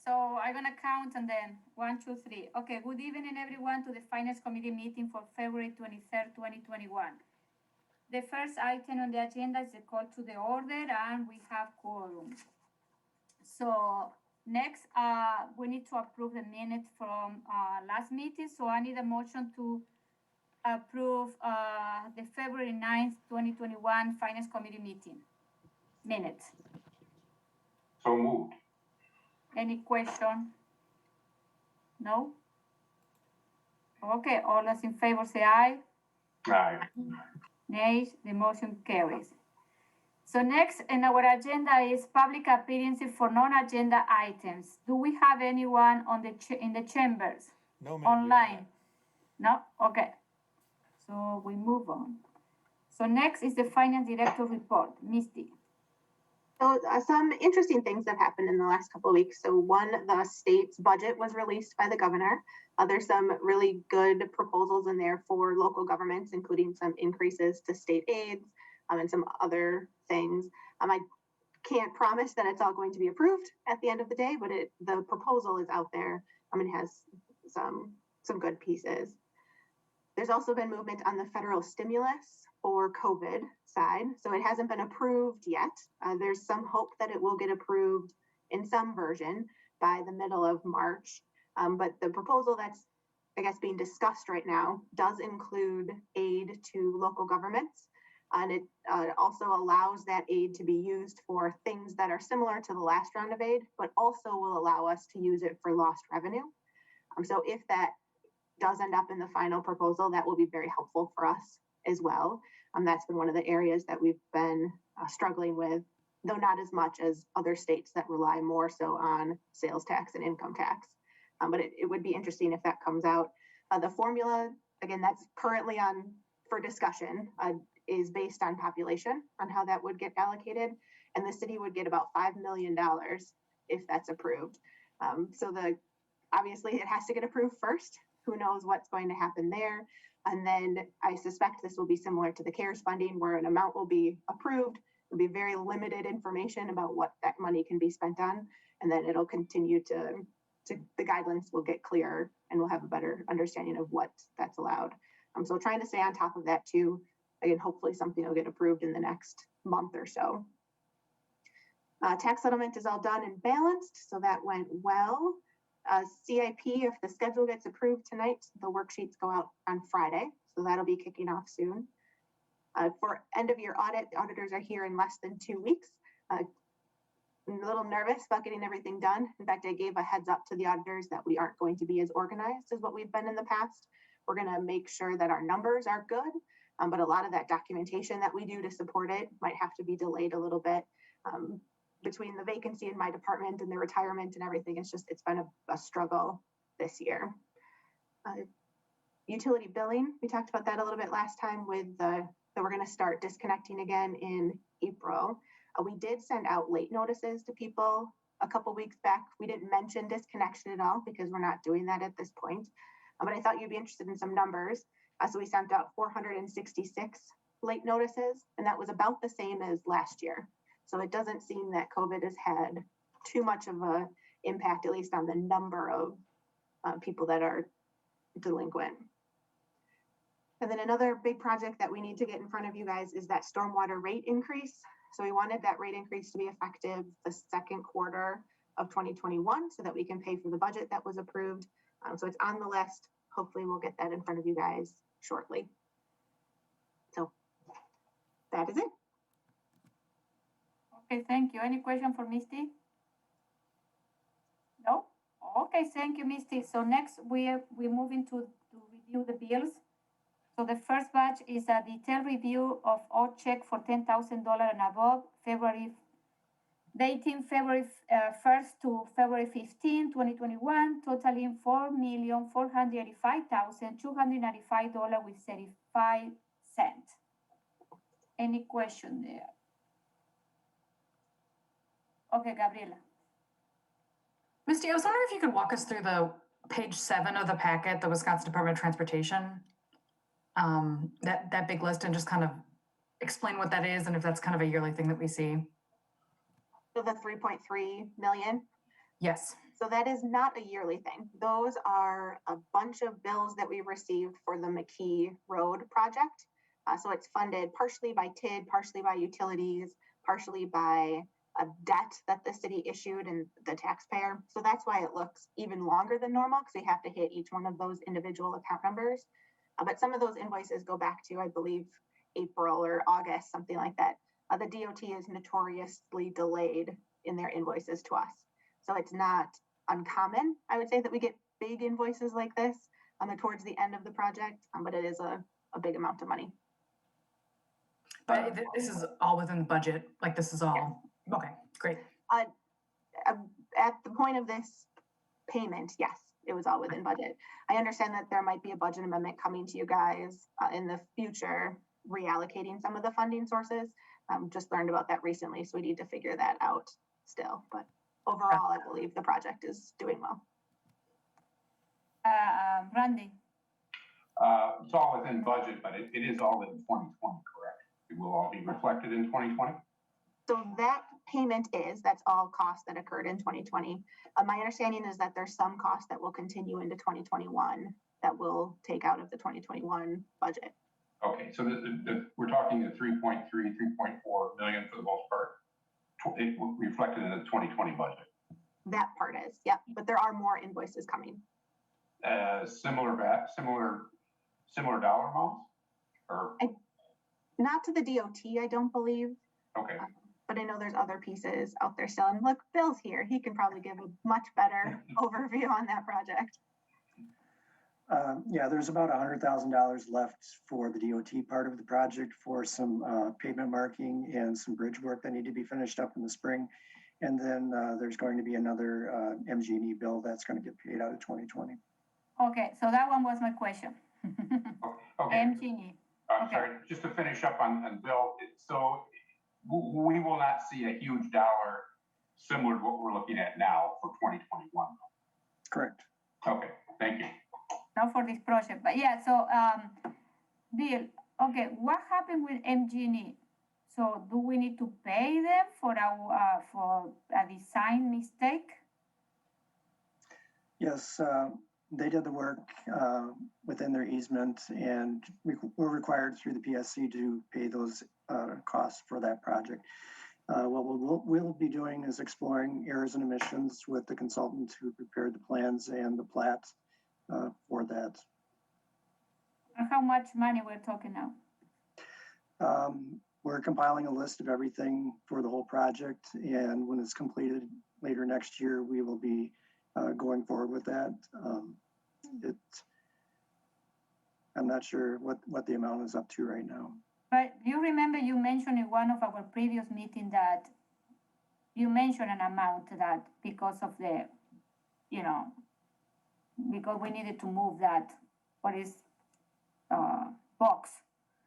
so I'm gonna count and then 1, 2, 3. Okay, good evening everyone to the Finance Committee meeting for February 23rd, 2021. The first item on the agenda is the call to the order and we have quorum. So next, we need to approve the minutes from last meeting. So I need a motion to approve the February 9th, 2021 Finance Committee meeting minutes. So moved. Any question? No? Okay, all those in favor say aye. Aye. Nays, the motion carries. So next in our agenda is public appearances for non-agenda items. Do we have anyone on in the chambers? No, ma'am. Online? No? Okay. So we move on. So next is the Finance Director report. Misty. So some interesting things have happened in the last couple of weeks. So one, the state's budget was released by the governor. There's some really good proposals in there for local governments, including some increases to state aids and some other things. I can't promise that it's all going to be approved at the end of the day, but the proposal is out there. It has some good pieces. There's also been movement on the federal stimulus for COVID side. So it hasn't been approved yet. There's some hope that it will get approved in some version by the middle of March. But the proposal that's, I guess, being discussed right now does include aid to local governments. And it also allows that aid to be used for things that are similar to the last round of aid, but also will allow us to use it for lost revenue. So if that does end up in the final proposal, that will be very helpful for us as well. That's been one of the areas that we've been struggling with, though not as much as other states that rely more so on sales tax and income tax. But it would be interesting if that comes out. The formula, again, that's currently on for discussion, is based on population, on how that would get allocated. And the city would get about $5 million if that's approved. Obviously it has to get approved first. Who knows what's going to happen there. And then I suspect this will be similar to the CARES funding, where an amount will be approved. There'll be very limited information about what that money can be spent on. And then it'll continue to the guidelines will get clearer and we'll have a better understanding of what that's allowed. So trying to stay on top of that too. Again, hopefully something will get approved in the next month or so. Tax settlement is all done and balanced. So that went well. CIP, if the schedule gets approved tonight, the worksheets go out on Friday. So that'll be kicking off soon. For end of year audit, the auditors are here in less than 2 weeks. I'm a little nervous about getting everything done. In fact, I gave a heads up to the auditors that we aren't going to be as organized as what we've been in the past. We're going to make sure that our numbers are good, but a lot of that documentation that we do to support it might have to be delayed a little bit. Between the vacancy in my department and the retirement and everything, it's been a struggle this year. Utility billing, we talked about that a little bit last time with that we're going to start disconnecting again in April. We did send out late notices to people a couple weeks back. We didn't mention disconnection at all because we're not doing that at this point. But I thought you'd be interested in some numbers. So we sent out 466 late notices, and that was about the same as last year. So it doesn't seem that COVID has had too much of an impact, at least on the number of people that are delinquent. And then another big project that we need to get in front of you guys is that stormwater rate increase. So we wanted that rate increase to be effective the second quarter of 2021 so that we can pay for the budget that was approved. So it's on the list. Hopefully we'll get that in front of you guys shortly. So that is it. Okay, thank you. Any question for Misty? No? Okay, thank you, Misty. So next we move into to review the bills. So the first batch is a detailed review of all check for $10,000 and above, dating February 1st to February 15, 2021, totaling $4,485,295.35. Any question there? Okay, Gabriela. Misty, I was wondering if you could walk us through the page 7 of the packet, the Wisconsin Department of Transportation, that big list, and just kind of explain what that is and if that's kind of a yearly thing that we see. So the 3.3 million? Yes. So that is not a yearly thing. Those are a bunch of bills that we received for the McKee Road project. So it's funded partially by TID, partially by utilities, partially by a debt that the city issued and the taxpayer. So that's why it looks even longer than normal, because we have to hit each one of those individual account numbers. But some of those invoices go back to, I believe, April or August, something like that. The DOT is notoriously delayed in their invoices to us. So it's not uncommon, I would say, that we get big invoices like this towards the end of the project, but it is a big amount of money. But this is all within the budget, like this is all, okay, great. At the point of this payment, yes, it was all within budget. I understand that there might be a budget amendment coming to you guys in the future, reallocating some of the funding sources. Just learned about that recently, so we need to figure that out still. But overall, I believe the project is doing well. Randy? It's all within budget, but it is all in 2020, correct? It will all be reflected in 2020? So that payment that's all costs that occurred in 2020. My understanding is that there's some costs that will continue into 2021 that will take out of the 2021 budget. Okay, so we're talking the 3.3, 3.4 million for the most part, it reflected in the 2020 budget. That part is, yep. But there are more invoices coming. Similar dollar amounts, or not to the DOT, I don't believe. Okay. But I know there's other pieces out there still. And look, Bill's here. He can probably give a much better overview on that project. Yeah, there's about $100,000 left for the DOT part of the project for some pavement marking and some bridge work that need to be finished up in the spring. And then there's going to be another MG&E bill that's going to get paid out of 2020. Okay, so that one was my question. Okay. MG&E. Okay. Sorry, just to finish up on Bill, so we will not see a huge dollar similar to what we're looking at now for 2021. Correct. Okay, thank you. Not for this project, but yeah, so Bill, okay, what happened with MG&E? So do we need to pay them for for a design mistake? Yes, they did the work within their easement, and we're required through the PSC to pay those costs for that project. What we'll be doing is exploring errors and omissions with the consultant who prepared the plans and the plat for that. And how much money we're talking now? We're compiling a list of everything for the whole project, and when it's completed later next year, we will be going forward with that. I'm not sure what the amount is up to right now. But do you remember you mentioned in one of our previous meetings that you mentioned an amount that because of the, because we needed to move that, box.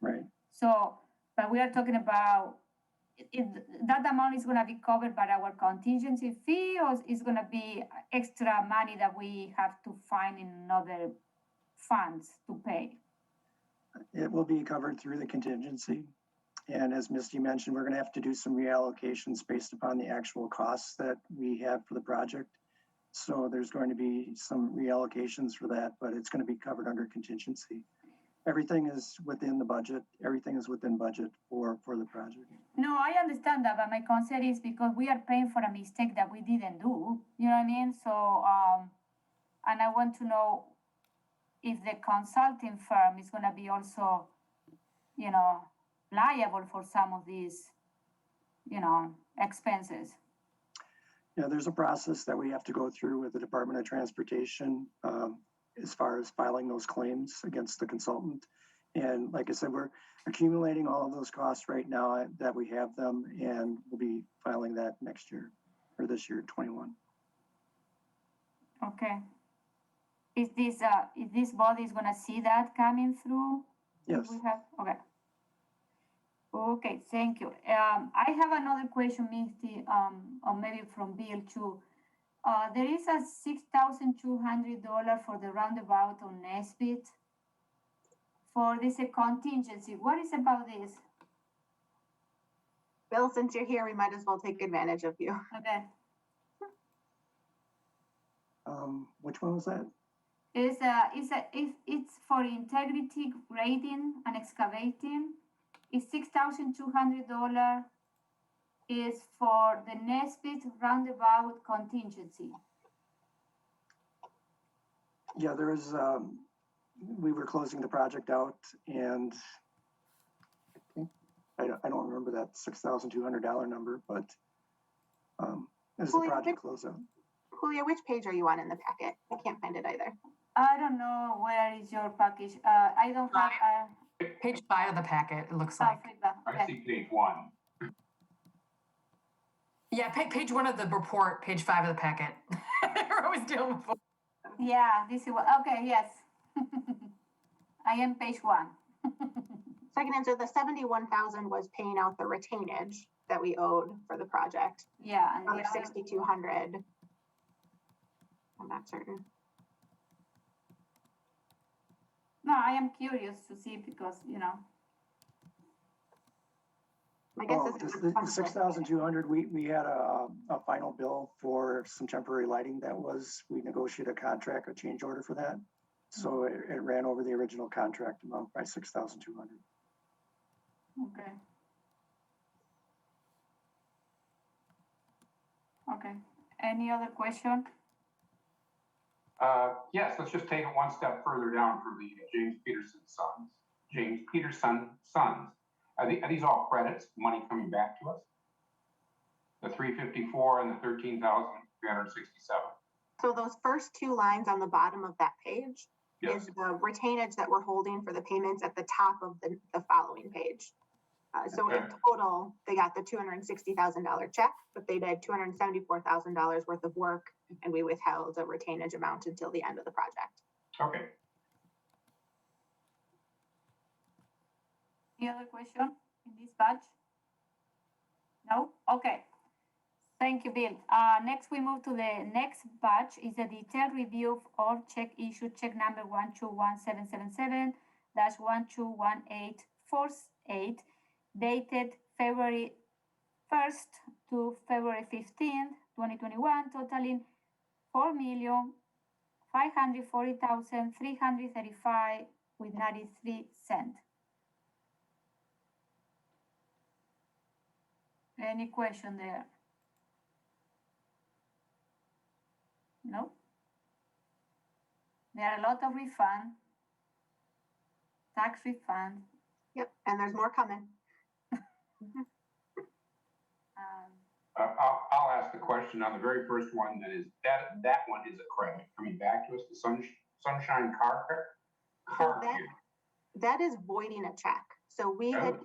Right. So, but we are talking about if that amount is going to be covered by our contingency fee, or is going to be extra money that we have to find in other funds to pay? It will be covered through the contingency. And as Misty mentioned, we're going to have to do some reallocations based upon the actual costs that we have for the project. So there's going to be some reallocations for that, but it's going to be covered under contingency. Everything is within the budget. Everything is within budget for the project. No, I understand that, but my concern is because we are paying for a mistake that we didn't do. You know what I mean? So, and I want to know if the consulting firm is going to be also, liable for some of these, expenses. Yeah, there's a process that we have to go through with the Department of Transportation as far as filing those claims against the consultant. And like I said, we're accumulating all of those costs right now that we have them, and we'll be filing that next year or this year, 21. Okay. Is this body is going to see that coming through? Yes. Okay. Okay, thank you. I have another question, Misty, or maybe from Bill too. There is a $6,200 for the roundabout on Nesbitt for this contingency. What is about this? Bill, since you're here, we might as well take advantage of you. Okay. Which one was that? It's for integrity grading and excavating. It's $6,200. Is for the Nesbit roundabout contingency. Yeah, there was, we were closing the project out and I don't remember that $6,200 number, but it was the project closeout. Julia, which page are you on in the packet? I can't find it either. I don't know where is your package. I don't have Page 5 of the packet, it looks like. I see page 1. Yeah, page 1 of the report, page 5 of the packet. We're always dealing with. Yeah, this is what, okay, yes. I am page 1. So I can answer, the 71,000 was paying out the retainage that we owed for the project. Yeah, and Another 6,200. I'm not certain. No, I am curious to see because, you know. I guess the 6,200, we had a final bill for some temporary lighting that was, we negotiated a contract, a change order for that. So it ran over the original contract amount by 6,200. Okay. Okay. Any other question? Yes, let's just take it one step further down for the James Peterson Sons. James Peterson Sons. Are these all credits, money coming back to us? The 354 and the 13,367. So those first two lines on the bottom of that page Yes. is the retainage that we're holding for the payments at the top of the following page. So Okay. in total, they got the $260,000 check, but they did $274,000 worth of work, and we withheld a retainage amount until the end of the project. Okay. Any other question in this batch? No? Okay. Thank you, Bill. Next, we move to the next batch. Is a detailed review of check issue, check number 121777-121848, dated February 1st to February 15th, 2021, totaling $4,540,335 with 93 cents. Any question there? No? There are a lot of refund, tax refund. Yep, and there's more coming. I'll ask the question on the very first one. That one is a credit coming back to us. The Sunshine Car Care. That is voiding a check. So we had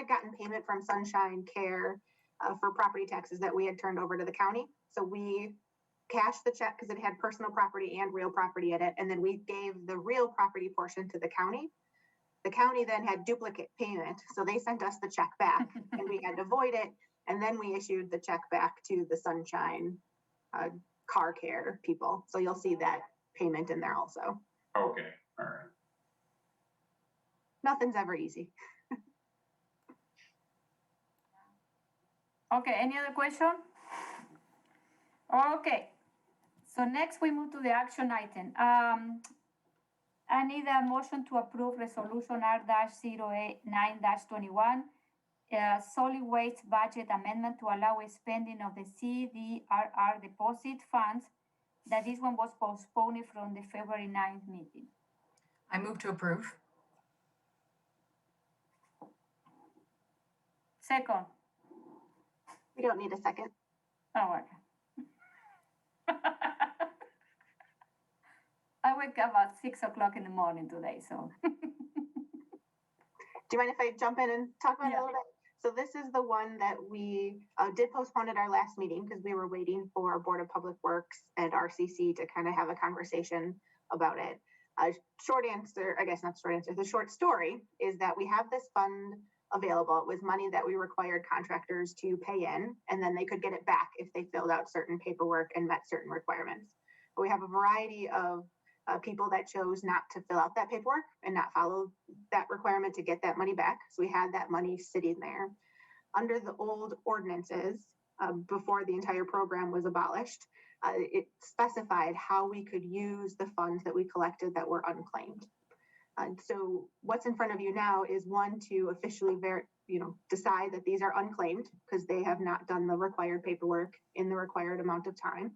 gotten payment from Sunshine Care for property taxes that we had turned over to the county. So we cashed the check because it had personal property and real property in it. And then we gave the real property portion to the county. The county then had duplicate payment. So they sent us the check back and we had to void it. And then we issued the check back to the Sunshine Car Care people. So you'll see that payment in there also. Okay, all right. Nothing's ever easy. Okay, any other question? Okay, so next we move to the action item. I need a motion to approve resolution R-089-21, solid waste budget amendment to allow a spending of the CDRR deposit funds, that this one was postponed from the February 9th meeting. I move to approve. Second. We don't need a second. Oh, okay. I wake up at 6 o'clock in the morning today, so. Do you mind if I jump in and talk about it a Yeah. little bit? So this is the one that we did postpone at our last meeting because we were waiting for Board of Public Works and RCC to kind of have a conversation about it. Short answer, I guess not short answer, the short story is that we have this fund available. It was money that we required contractors to pay in, and then they could get it back if they filled out certain paperwork and met certain requirements. But we have a variety of people that chose not to fill out that paperwork and not follow that requirement to get that money back. So we had that money sitting there. Under the old ordinances, before the entire program was abolished, it specified how we could use the funds that we collected that were unclaimed. So what's in front of you now is one, to officially decide that these are unclaimed because they have not done the required paperwork in the required amount of time.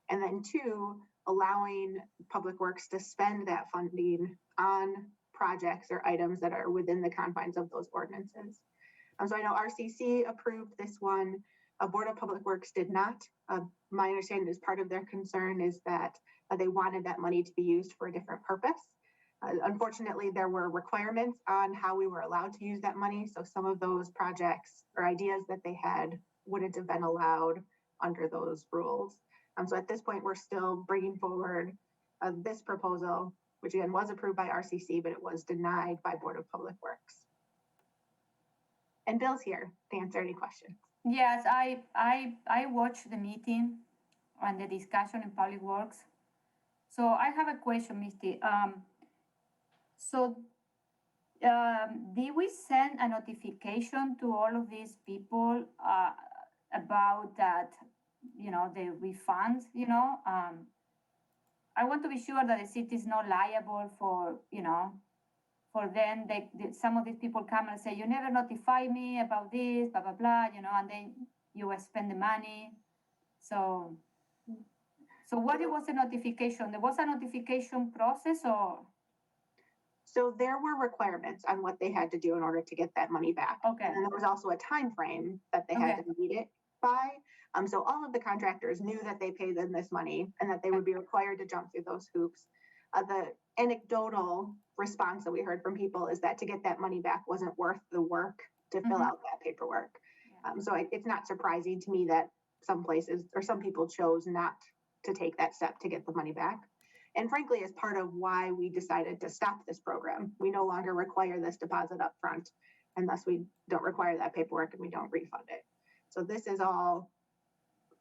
And then two, allowing Public Works to spend that funding on projects or items that are within the confines of those ordinances. So I know RCC approved this one. Board of Public Works did not. My understanding is part of their concern is that they wanted that money to be used for a different purpose. Unfortunately, there were requirements on how we were allowed to use that money. So some of those projects or ideas that they had wouldn't have been allowed under those rules. So at this point, we're still bringing forward this proposal, which again was approved by RCC, but it was denied by Board of Public Works. And Bill's here to answer any questions. Yes, I watched the meeting and the discussion in Public Works. So I have a question, Misty. Did we send a notification to all of these people about that, the refunds, I want to be sure that the city is not liable for, for then some of these people come and say, you never notify me about this, blah, blah, blah, and then you will spend the money. So what was the notification? There was a notification process or? So there were requirements on what they had to do in order to get that money back. Okay. And there was also a time frame that they had to meet it by. So all of the contractors knew that they paid them this money and that they would be required to jump through those hoops. The anecdotal response that we heard from people is that to get that money back wasn't worth the work to fill out that paperwork. So it's not surprising to me that some places or some people chose not to take that step to get the money back. And frankly, as part of why we decided to stop this program, we no longer require this deposit up front unless we don't require that paperwork and we don't refund it. So this is all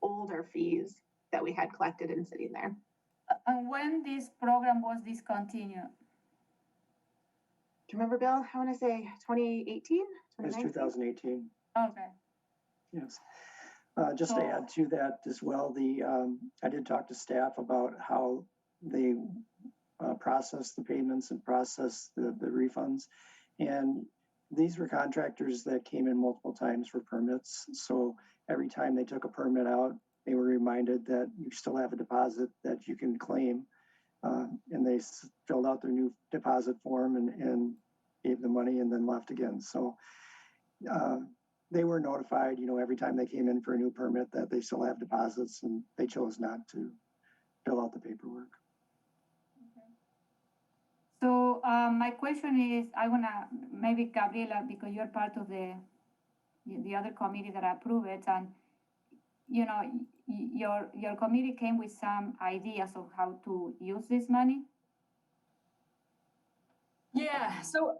older fees that we had collected and sitting there. And when this program was discontinued? Do you remember, Bill? I want to say 2018? It was 2018. Okay. Yes. Just to add to that as well, I did talk to staff about how they process the payments and process the refunds. And these were contractors that came in multiple times for permits. So every time they took a permit out, they were reminded that you still have a deposit that you can claim. And they filled out their new deposit form and gave the money and then left again. So they were notified, every time they came in for a new permit that they still have deposits, and they chose not to fill out the paperwork. So my question is, I want to, maybe Gabriela, because you're part of the other committee that approved it, and your committee came with some ideas of how to use this money. Yeah. So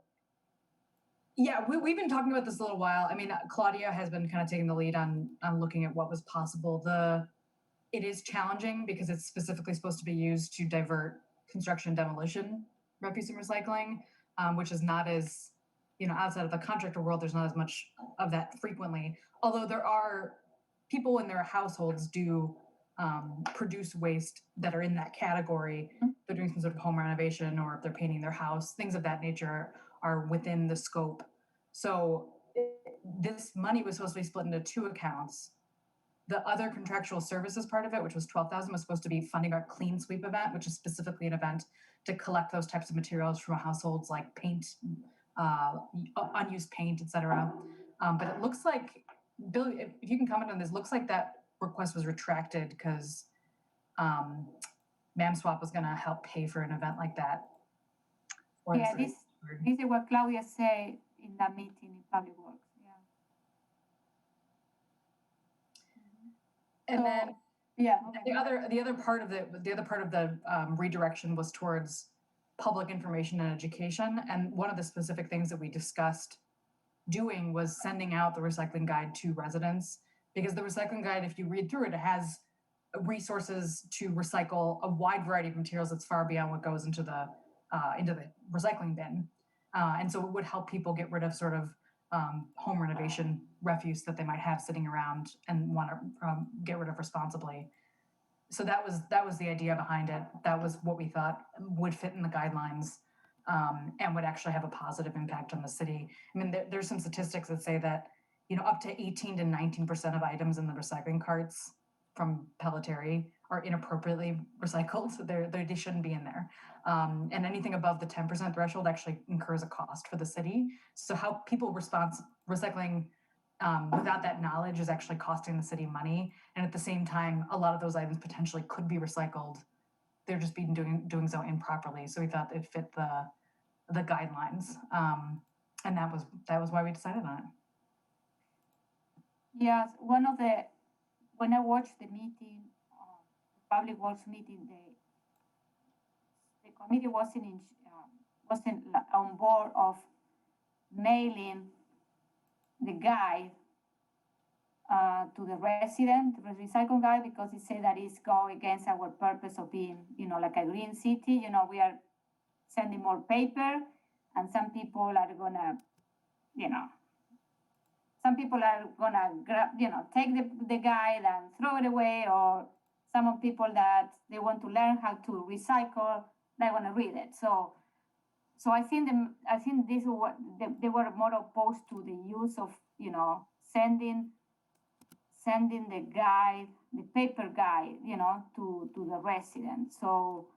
yeah, we've been talking about this a little while. I mean, Claudia has been kind of taking the lead on looking at what was possible. It is challenging because it's specifically supposed to be used to divert construction demolition refuse and recycling, which is not as, outside of the contractor world, there's not as much of that frequently. Although there are people in their households do produce waste that are in that category. They're doing some sort of home renovation, or if they're painting their house, things of that nature are within the scope. So this money was supposed to be split into two accounts. The other contractual services part of it, which was $12,000, was supposed to be funding our clean sweep event, which is specifically an event to collect those types of materials from households like paint, unused paint, etc. But it looks like, Bill, if you can comment on this, looks like that request was retracted because MAMSWAP was going to help pay for an event like that. Yeah, this is what Claudia said in that meeting in Public Works. Yeah. And so, then yeah, okay. the other part of the redirection was towards public information and education. And one of the specific things that we discussed doing was sending out the recycling guide to residents, because the recycling guide, if you read through it, it has resources to recycle a wide variety of materials that's far beyond what goes into the recycling bin. And so it would help people get rid of sort of home renovation refuse that they might have sitting around and want to get rid of responsibly. So that was the idea behind it. That was what we thought would fit in the guidelines, and would actually have a positive impact on the city. I mean, there's some statistics that say that, up to 18 to 19% of items in the recycling carts from Pelletary are inappropriately recycled. So they shouldn't be in there. And anything above the 10% threshold actually incurs a cost for the city. So how people recycling without that knowledge is actually costing the city money. And at the same time, a lot of those items potentially could be recycled. They're just being doing so improperly. So we thought it fit the guidelines. And that was why we decided on it. Yes, when I watched the meeting, public works meeting, the committee wasn't on board of mailing the guide to the resident, the recycle guide, because it said that it's go against our purpose of being, like a green city. We are sending more paper, and some people are gonna, grab, take the guide and throw it away, or some of people that they want to learn how to recycle, they're gonna read it. So I think this is what they were more opposed to the use of, sending the guide, the paper guide, to the residents. So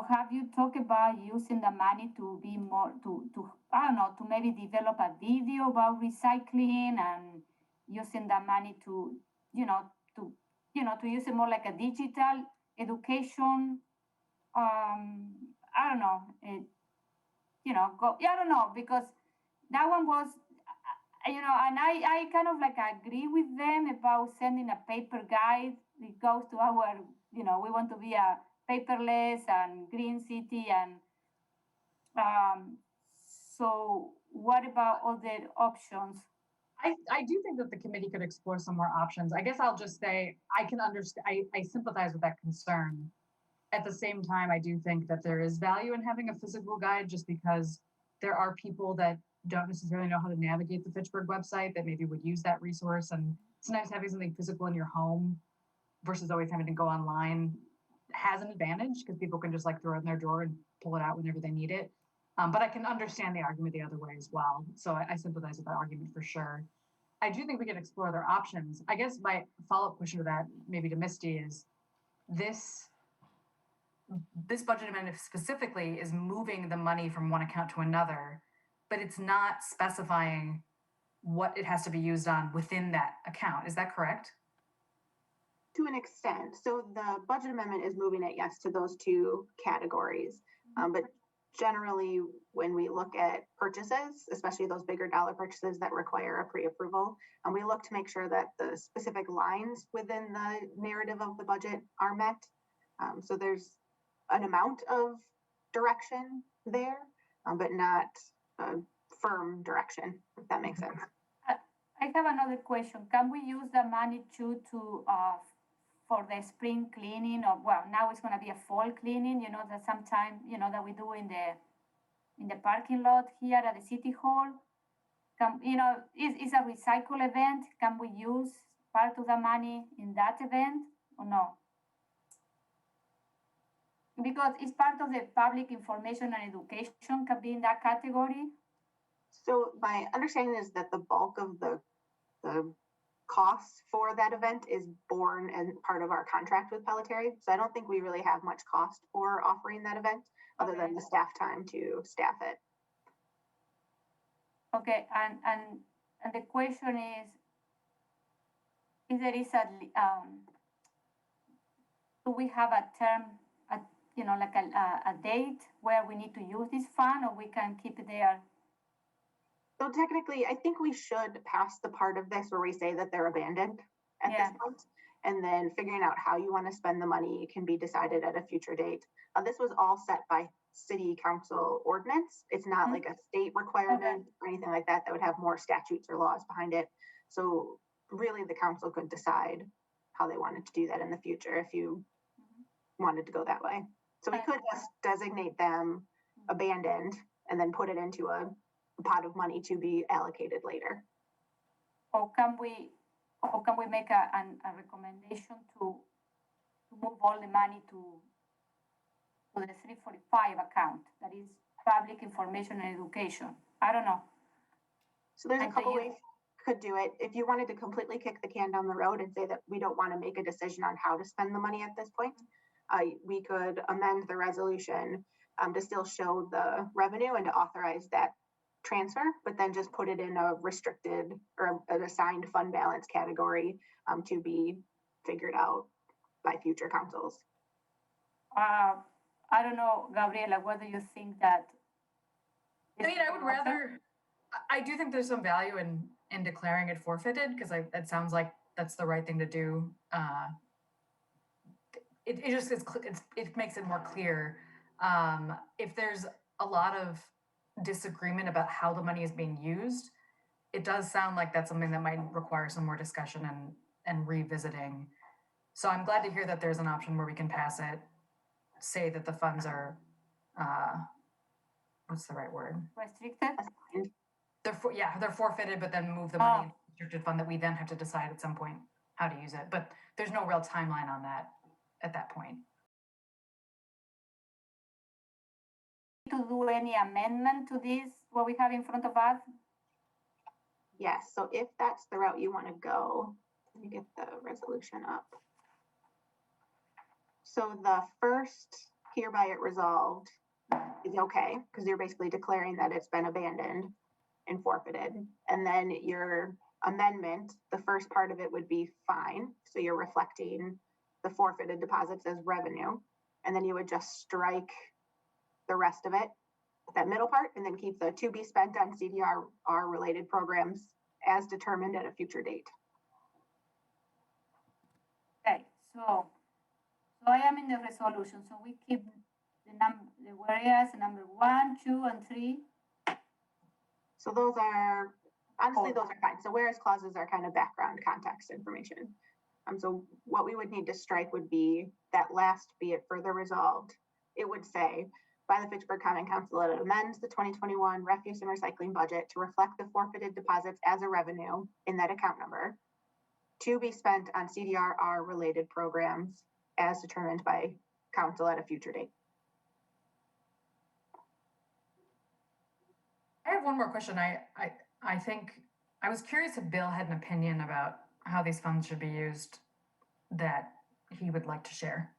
have you talked about using the money to be more to I don't know, to maybe develop a video about recycling, and using the money to to use it more like a digital education? I don't know. I don't know, because that one was, and I kind of like agree with them about sending a paper guide. It goes to our, we want to be a paperless and green city, and so what about other options? I do think that the committee could explore some more options. I guess I'll just say I can understand. I sympathize with that concern. At the same time, I do think that there is value in having a physical guide, just because there are people that don't necessarily know how to navigate the Fitchburg website that maybe would use that resource. And sometimes having something physical in your home versus always having to go online has an advantage, because people can just like throw it in their drawer and pull it out whenever they need it. But I can understand the argument the other way as well. So I sympathize with that argument for sure. I do think we can explore other options. I guess my follow-up question to that, maybe to Misty, is this budget amendment specifically is moving the money from one account to another, but it's not specifying what it has to be used on within that account. Is that correct? To an extent. So the budget amendment is moving it, yes, to those two categories. But generally, when we look at purchases, especially those bigger dollar purchases that require a pre-approval, we look to make sure that the specific lines within the narrative of the budget are met. So there's an amount of direction there, but not a firm direction, if that makes sense. I have another question. Can we use the money to for the spring cleaning, or now it's going to be a fall cleaning, that sometime, that we do in the parking lot here at the city hall? Is a recycle event. Can we use part of the money in that event or no? Because it's part of the public information and education, can be in that category. So my understanding is that the bulk of the costs for that event is borne as part of our contract with Pelletary. So I don't think we really have much cost for offering that event, other than the staff time to staff it. Okay, and the question is, if there is do we have a term, like a date where we need to use this fund, or we can keep it there? So technically, I think we should pass the part of this where we say that they're abandoned at this point, and then figuring out how you want to spend the money can be decided at a future date. This was all set by city council ordinance. It's not like a state requirement or anything like that that would have more statutes or laws behind it. So really, the council could decide how they wanted to do that in the future if you wanted to go that way. So we could just designate them abandoned and then put it into a pot of money to be allocated later. Or can we make a recommendation to move all the money to the 345 account that is public information and education? I don't know. So there's a And couple do you- ways you could do it. If you wanted to completely kick the can down the road and say that we don't want to make a decision on how to spend the money at this point, we could amend the resolution to still show the revenue and to authorize that transfer, but then just put it in a restricted or an assigned fund balance category to be figured out by future councils. I don't know, Gabriela, what do you think that? I mean, I would rather, I do think there's some value in declaring it forfeited, because it sounds like that's the right thing to do. It just it makes it more clear. If there's a lot of disagreement about how the money is being used, it does sound like that's something that might require some more discussion and revisiting. So I'm glad to hear that there's an option where we can pass it, say that the funds are, what's the right word? Restricted? They're forfeited, but then move the money into the restricted fund that we then have to decide at some point how to use it. But there's no real timeline on that at that point. To do any amendment to this, what we have in front of us? Yes, so if that's the route you want to go, let me get the resolution up. So the first hereby it resolved is okay, because you're basically declaring that it's been abandoned and forfeited. And then your amendment, the first part of it would be fine. So you're reflecting the forfeited deposits as revenue. And then you would just strike the rest of it, that middle part, and then keep the to be spent on CDR related programs as determined at a future date. Okay, so I am in the resolution, so we keep the whereas number 1, 2, and 3. So those are, honestly, those are fine. So whereas clauses are kind of background context information. So what we would need to strike would be that last be it further resolved. It would say, by the Fitchburg Common Council, it amends the 2021 refuse and recycling budget to reflect the forfeited deposits as a revenue in that account number to be spent on CDR related programs as determined by council at a future date. I have one more question. I think I was curious if Bill had an opinion about how these funds should be used that he would like to share.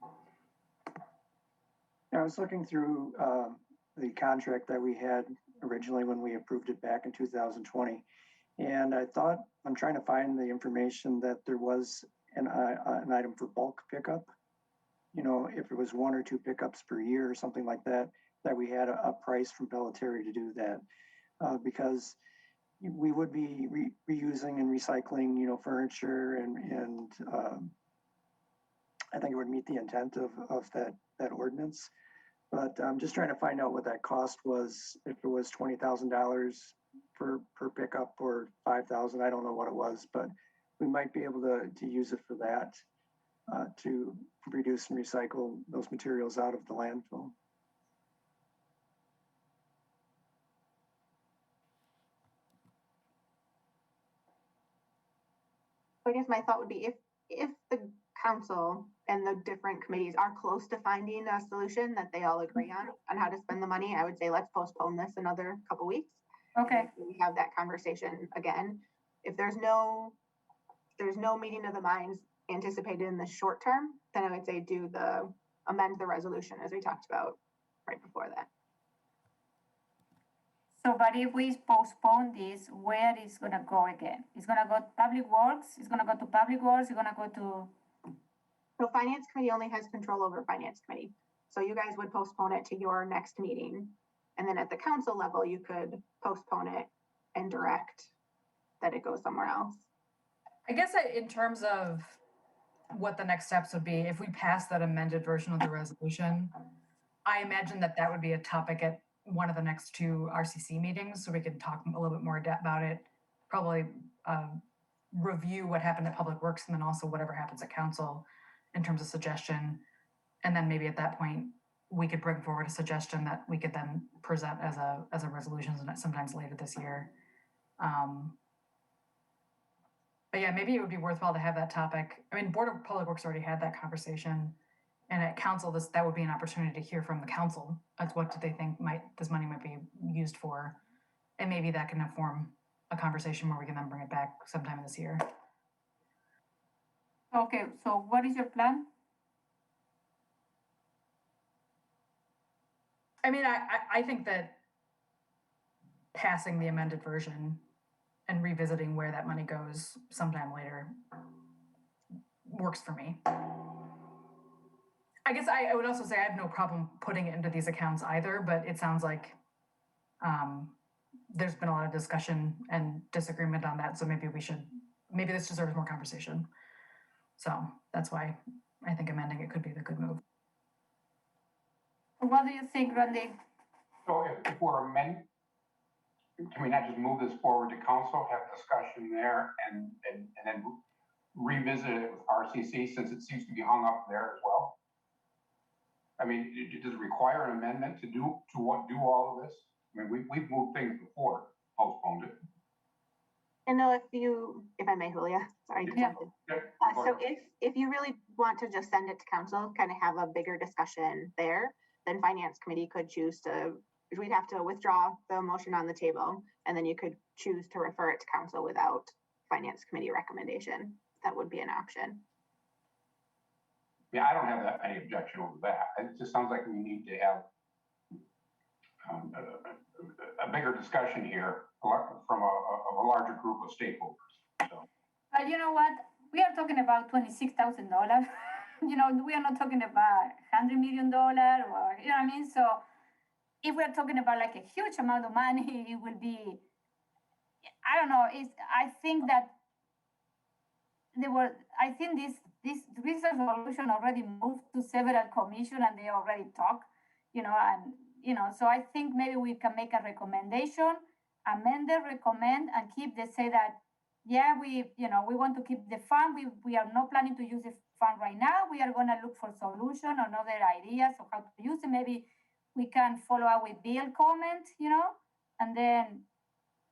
I was looking through the contract that we had originally when we approved it back in 2020. And I thought, I'm trying to find the information that there was an item for bulk pickup. You know, if it was 1 or 2 pickups per year or something like that, that we had a price from Pelletary to do that. Because we would be reusing and recycling, you know, furniture and I think it would meet the intent of that ordinance. But I'm just trying to find out what that cost was, if it was $20,000 per pickup or $5,000, I don't know what it was, but we might be able to use it for that, to reduce and recycle those materials out of the landfill. So I guess my thought would be if the council and the different committees are close to finding a solution that they all agree on how to spend the money, I would say let's postpone this another couple weeks. Okay. We have that conversation again. If there's no meeting of the minds anticipated in the short term, then I would say amend the resolution as we talked about right before that. So, but if we postpone this, where is gonna go again? It's gonna go to Public Works, it's gonna go to Public Works, it's gonna go to... So Finance Committee only has control over Finance Committee. So you guys would postpone it to your next meeting. And then at the council level, you could postpone it and direct that it goes somewhere else. I guess in terms of what the next steps would be, if we pass that amended version of the resolution, I imagine that would be a topic at one of the next 2 RCC meetings, so we can talk a little bit more about it, probably review what happened at Public Works and then also whatever happens at council in terms of suggestion. And then maybe at that point, we could bring forward a suggestion that we could then present as a resolution sometimes later this year. But yeah, maybe it would be worthwhile to have that topic. I mean, Board of Public Works already had that conversation, and at council, that would be an opportunity to hear from the council. That's what do they think this money might be used for, and maybe that can inform a conversation where we can then bring it back sometime this year. Okay, so what is your plan? I mean, I think that passing the amended version and revisiting where that money goes sometime later works for me. I guess I would also say I have no problem putting it into these accounts either, but it sounds like there's been a lot of discussion and disagreement on that. So maybe this deserves more conversation. So that's why I think amending it could be the good move. What do you think, Randy? So if we're amending, can we not just move this forward to council, have a discussion there, and then revisit it with RCC since it seems to be hung up there as well? I mean, does it require an amendment to do all of this? I mean, we've moved things before, postponed it. And no, if I may, Julia, sorry. Yeah. So if you really want to just send it to council, kind of have a bigger discussion there, then finance committee could choose to, we'd have to withdraw the motion on the table, and then you could choose to refer it to council without finance committee recommendation. That would be an option. Yeah, I don't have any objection over that. It just sounds like we need to have a bigger discussion here from a larger group of stakeholders. So. But you know what? We are talking about $26,000. You know, we are not talking about $100 million or, you know what I mean? So if we're talking about like a huge amount of money, it will be, I don't know. I think that this resolution already moved to several commissions and they already talk, you know, and, you know, so I think maybe we can make a recommendation, amend the recommend, and say that, yeah, we want to keep the fund. We are not planning to use the fund right now. We are going to look for solution or other ideas of how to use it. Maybe we can follow up with Bill comment, you know, and then,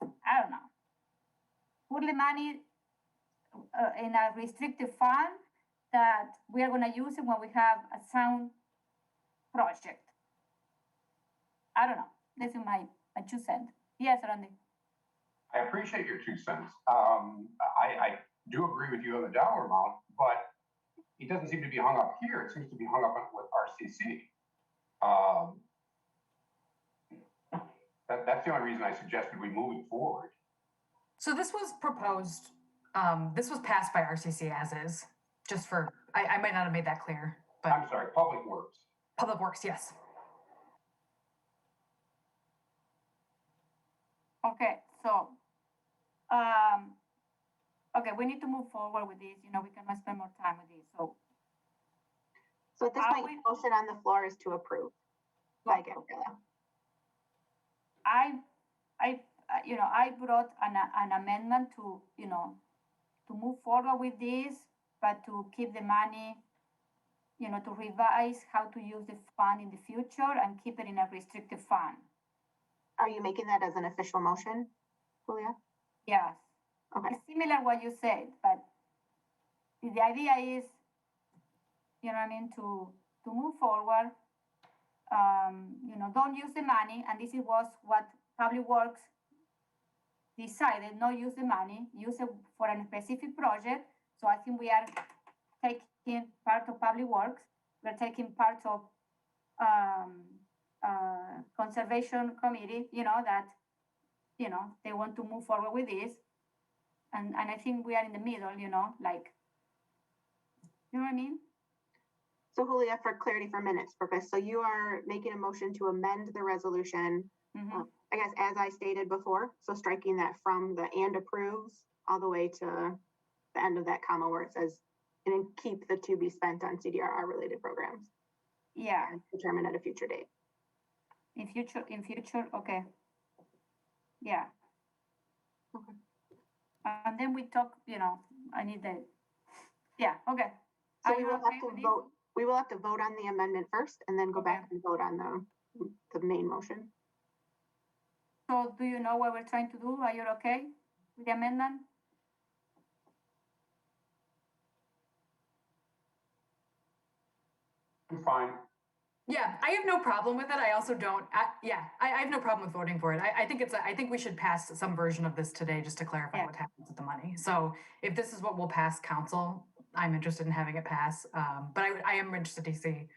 I don't know, put the money in a restricted fund that we are going to use it when we have a sound project. I don't know. This is my 2 cents. Yes, Randy. I appreciate your 2 cents. I do agree with you on the dollar amount, but it doesn't seem to be hung up here. It seems to be hung up with RCC. That's the only reason I suggested we move it forward. So this was proposed, this was passed by RCC as is, just for, I might not have made that clear, but. I'm sorry, Public Works. Public Works, yes. Okay, so, okay, we need to move forward with this. You know, we cannot spend more time with this. So at this point, the motion on the floor is to approve. By Gabriela. I brought an amendment to, you know, to move forward with this, but to keep the money, you know, to revise how to use the fund in the future and keep it in a restricted fund. Are you making that as an official motion, Julia? Yes. Okay. It's similar to what you said, but the idea is, you know what I mean, to move forward, you know, don't use the money, and this was what Public Works decided, not use the money, use it for a specific project. So I think we are taking part of Public Works, we're taking part of Conservation Committee, you know, that, you know, they want to move forward with this. And I think we are in the middle, you know, like, you know what I mean? So Julia, for clarity for minutes purpose, so you are making a motion to amend the resolution, I guess, as I stated before, so striking that from the and approves all the way to the end of that comma where it says, and then keep the to be spent on CDRR related programs. Yeah. And determine at a future date. In future, okay. Yeah. Okay. And then we talk, you know, I need the, yeah, okay. So we will have to vote We will have to vote on the amendment first and then go back and vote on the main motion. So do you know what we're trying to do? Are you okay with the amendment? I'm fine. Yeah, I have no problem with it. I also don't. I have no problem with voting for it. I think I think we should pass some version of this today just to clarify Yeah. what happens with the money. So if this is what we'll pass council, I'm interested in having it pass. But I am interested to see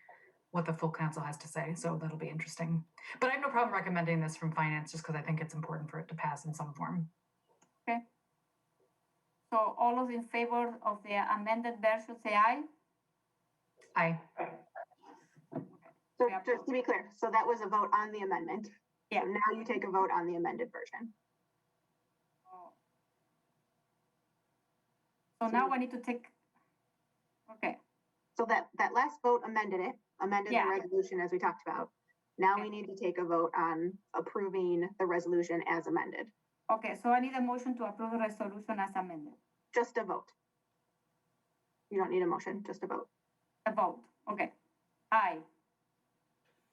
what the full council has to say. So that'll be interesting. But I have no problem recommending this from finance just because I think it's important for it to pass in some form. So all those in favor of the amended version, say aye. Aye. So Yeah. just to be clear, so that was a vote on the amendment. Yeah. So now you take a vote on the amended version. So now I need to take, okay, So that last vote amended the Yeah. resolution as we talked about. Now we Okay. need to take a vote on approving the resolution as amended. okay, so I need a motion to approve the resolution as amended. Just a vote. You don't need a motion, just a vote. A vote, okay. Aye,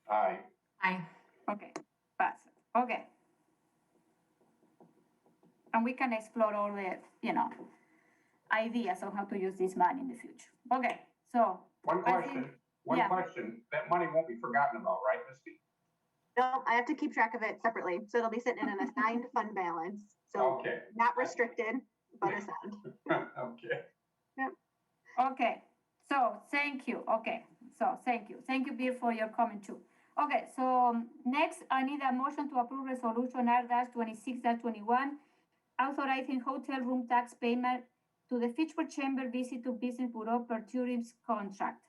Aye. Aye. okay, pass it, okay. And we can explore all the, ideas on how to use this money in the future. Okay, so. One I think- question, yeah. that money won't be forgotten about, right, Misty? No, I have to keep track of it separately. So it'll be sitting in an assigned fund balance. So Okay, not restricted, but assigned. okay. Okay, so thank you. Okay, so thank you, Bill, for your comment too. Okay, so next I need a motion to approve resolution R-26-21, authorizing hotel room tax payment to the Fitchburg Chamber Visit to Business Bureau per tourism contract.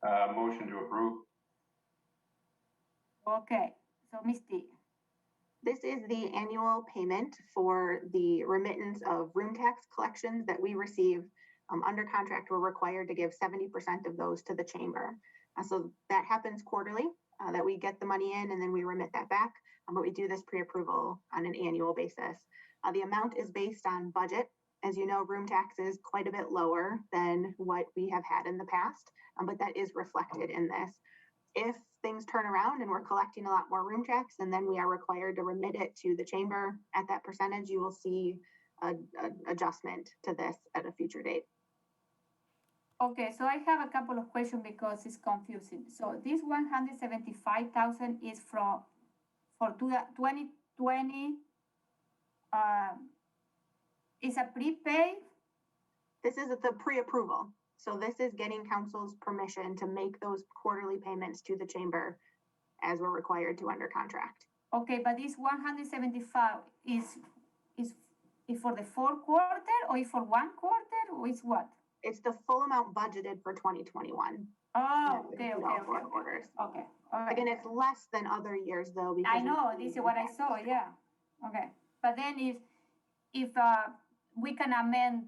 Motion to approve. Okay, so Misty, This is the annual payment for the remittance of room tax collections that we receive. Under contract, we're required to give 70% of those to the chamber. So that happens quarterly, that we get the money in and then we remit that back. But we do this pre-approval on an annual basis. The amount is based on budget. As you know, room tax is quite a bit lower than what we have had in the past, but that is reflected in this. If things turn around and we're collecting a lot more room tax and then we are required to remit it to the chamber at that percentage, you will see an adjustment to this at a future date. okay, so I have a couple of questions because it's confusing. So this 175,000 is for 2020, is a prepay? This is the pre-approval. So this is getting council's permission to make those quarterly payments to the chamber as we're required to under contract. Okay, but this 175 is for the 4th quarter or is for 1 quarter or is what? It's the full amount budgeted for 2021. Oh, That okay, would include okay, all 4 okay, quarters. okay, all right. Again, it's less than other years though. Because I know, this is what I saw, yeah, okay. But then if we can amend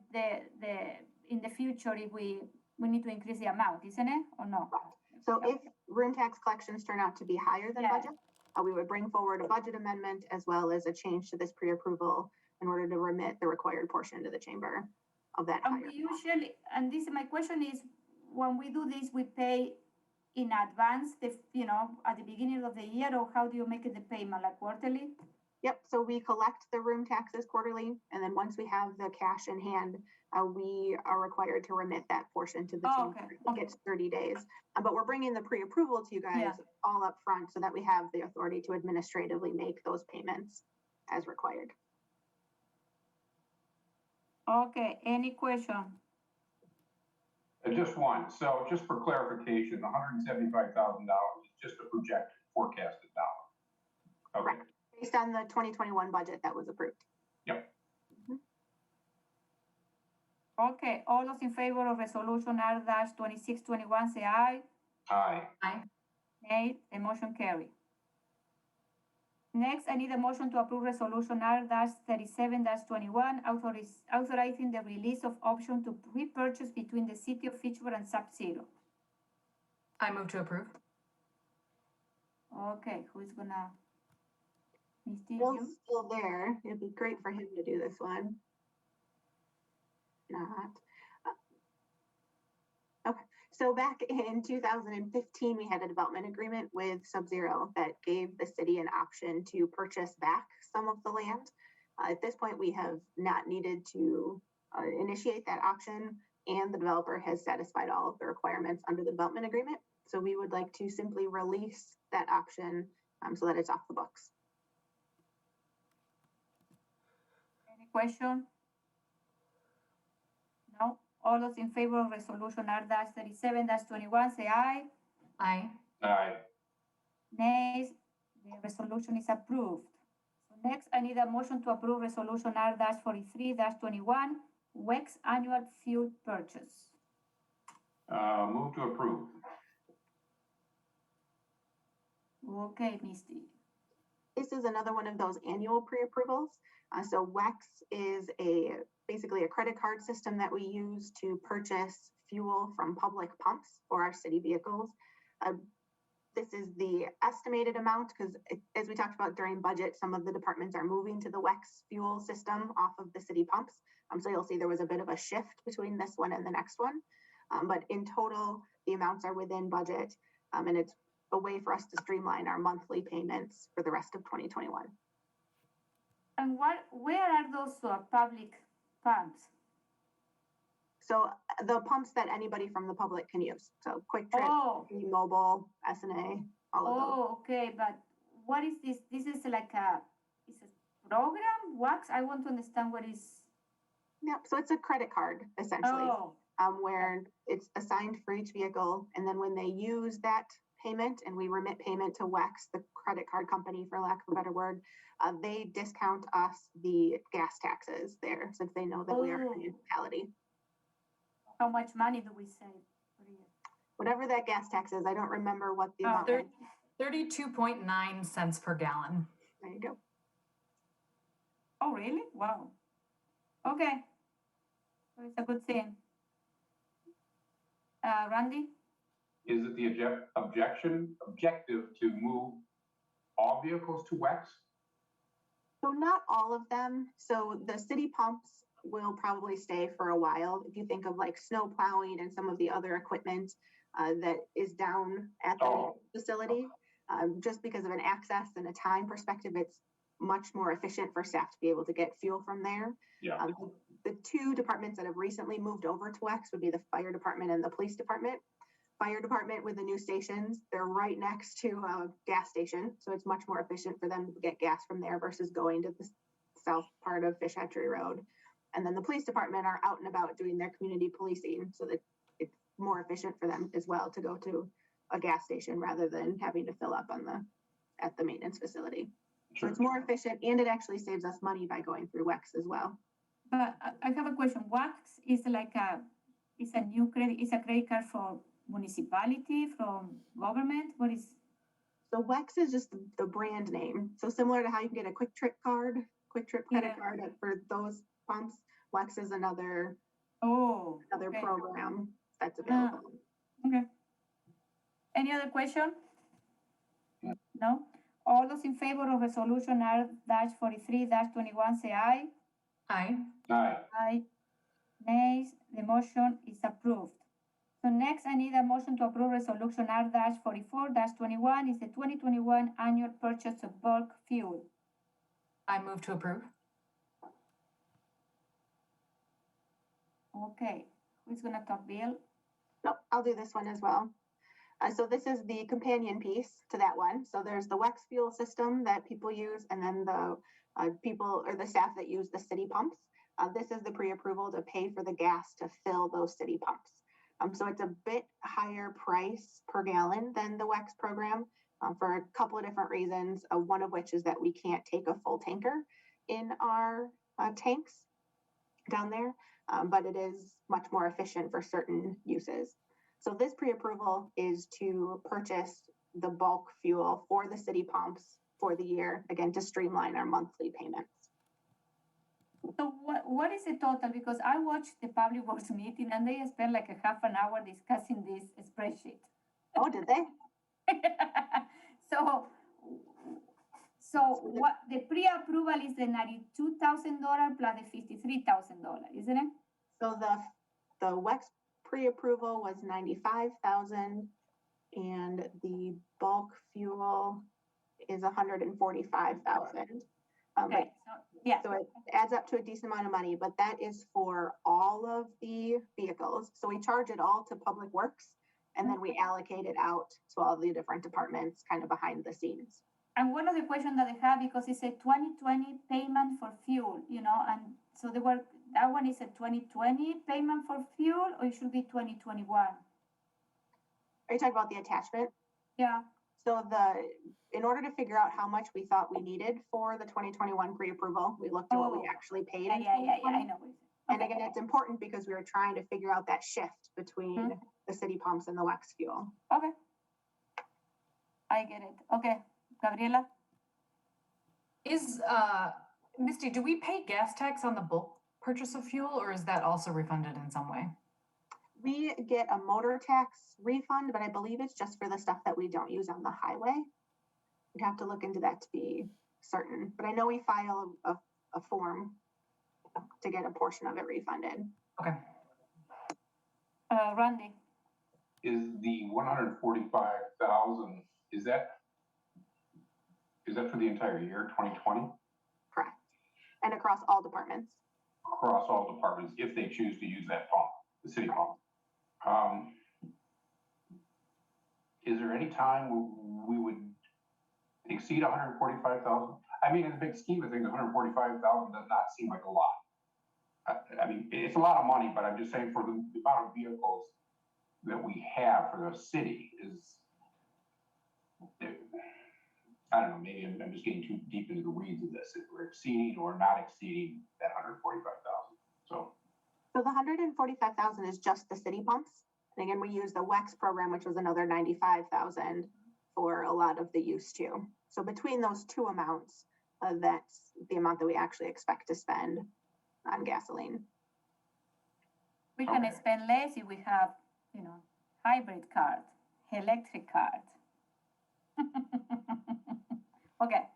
in the future if we need to increase the amount, isn't it, or no? So if room tax collections turn out to be higher than Yeah. budget, we would bring forward a budget amendment as well as a change to this pre-approval in order to remit the required portion to the chamber of that And higher. we usually, and this, my question is, when we do this, we pay in advance, at the beginning of the year, or how do you make it the payment, like quarterly? Yep, so we collect the room taxes quarterly, and then once we have the cash in hand, we are required to remit that portion to the Oh, chamber. okay, I think it's 30 days. But we're bringing the pre-approval to you guys Yeah. all up front so that we have the authority to administratively make those payments as required. Okay, any question? Just one. So just for clarification, the $175,000 is just a projected forecasted dollar. Okay. Based on the 2021 budget that was approved. Okay, all those in favor of resolution R-2621, say aye. Aye. Aye. Nay, the motion carry. Next, I need a motion to approve resolution R-37-21, authorizing the release of option to repurchase between the city of Fitchburg and Sub-Zero. I move to approve. Okay, who's gonna? Misty, Bill's you? still there. It'd be great for him to do this one. Not. Okay, So back in 2015, we had a development agreement with Sub-Zero that gave the city an option to purchase back some of the land. At this point, we have not needed to initiate that option, and the developer has satisfied all of the requirements under the development agreement. So we would like to simply release that option so that it's off the books. Any question? No? All those in favor of resolution R-37-21, say aye. Aye. Aye. Nays? The resolution is approved. So next, I need a motion to approve resolution R-43-21, WEX annual fuel purchase. Move to approve. Okay, Misty. This is another one of those annual pre-approvals. So WEX is basically a credit card system that we use to purchase fuel from public pumps for our city vehicles. This is the estimated amount because, as we talked about during budget, some of the departments are moving to the WEX fuel system off of the city pumps. So you'll see there was a bit of a shift between this one and the next one. But in total, the amounts are within budget, and it's a way for us to streamline our monthly payments for the rest of 2021. And where are those public pumps? So the pumps that anybody from the public can use. So Quick Trip, Mobile, SNA, all of those. Oh, okay. But what is this? This is like it's a program? WAX? I want to understand what is. Yeah, so it's a credit card essentially, Oh. where it's assigned for each vehicle, and then when they use that payment and we remit payment to WEX, the credit card company, for lack of a better word, they discount us the gas taxes there since they know that we are a municipality. How much money do we save per year? Whatever that gas tax is, I don't remember what the amount is. 32.9 cents per gallon. There you go. Oh, really? Wow. Okay. So it's a good thing. Randy? Is it the objective to move all vehicles to WEX? So not all of them. So the city pumps will probably stay for a while. If you think of like snow plowing and some of the other equipment that is down at the facility, just because of an access and a time perspective, it's much more efficient for staff to be able to get fuel from there. Yeah. The two departments that have recently moved over to WEX would be the fire department and the police department. Fire department with the new stations, they're right next to a gas station. So it's much more efficient for them to get gas from there versus going to the south part of Fish Hatchery Road. And then the police department are out and about doing their community policing so that it's more efficient for them as well to go to a gas station rather than having to fill up at the maintenance facility. Sure. So it's more efficient, and it actually saves us money by going through WEX as well. But I have a question. WAX is like it's a credit card for municipality, from government? What is? So WEX is just the brand name. So similar to how you can get a Quick Trip credit card for those pumps, WEX is another program that's available. Okay. Any other question? No? All those in favor of resolution R-43-21 say aye. Aye. Aye. Aye. Nays? The motion is approved. So next, I need a motion to approve resolution R-44-21 is the 2021 annual purchase of bulk fuel. I move to approve. Okay. Who's gonna talk, Bill? Nope, I'll do this one as well. So this is the companion piece to that one. So there's the WEX fuel system that people use, and then the people or the staff that use the city pumps. This is the pre-approval to pay for the gas to fill those city pumps. So it's a bit higher price per gallon than the WEX program for a couple of different reasons. One of which is that we can't take a full tanker in our tanks down there, but it is much more efficient for certain uses. So this pre-approval is to purchase the bulk fuel for the city pumps for the year, again, to streamline our monthly payments. So what is the total? Because I watched the public works meeting and they spent like a half an hour discussing this spreadsheet. Oh, did they? So what the pre-approval is the $92,000 plus the $53,000, isn't it? So the WEX pre-approval was 95,000, and the bulk fuel is 145,000. Okay, so, yeah, So it adds up to a decent amount of money, but that is for all of the vehicles. So we charge it all to Public Works, and then we allocate it out to all the different departments kind of behind the scenes. and one of the questions that I have, because it's a 2020 payment for fuel, you know, and so that one is a 2020 payment for fuel, or it should be 2021? Are you talking about the attachment? Yeah, So in order to figure out how much we thought we needed for the 2021 pre-approval, we looked at what we Oh. actually paid yeah, in I 2020. know. What you said. And Okay. again, it's important because we were trying to figure out that shift between the city pumps and the wax fuel. Okay. I get it. Okay, Gabriela? Misty, do we pay gas tax on the bulk purchase of fuel, or is that also refunded in some way? We get a motor tax refund, but I believe it's just for the stuff that we don't use on the highway. We'd have to look into that to be certain, but I know we file a form to get a portion of it refunded. Okay. Randy? Is the 145,000, is that for the entire year, 2020? Correct. And across all departments. Across all departments, if they choose to use that pump, the city pump. Is there any time we would exceed 145,000? I mean, in the big scheme of things, 145,000 does not seem like a lot. I mean, it's a lot of money, but I'm just saying for the amount of vehicles that we have for the city is, I don't know, maybe I'm just getting too deep into the weeds of this. If we're exceeding or not exceeding that 145,000. So the 145,000 is just the city pumps. And again, we use the WEX program, which was another 95,000 for a lot of the use too. So between those two amounts, that's the amount that we actually expect to spend on gasoline. We can Okay. spend less if we have, you know, hybrid cars, electric cars. Okay.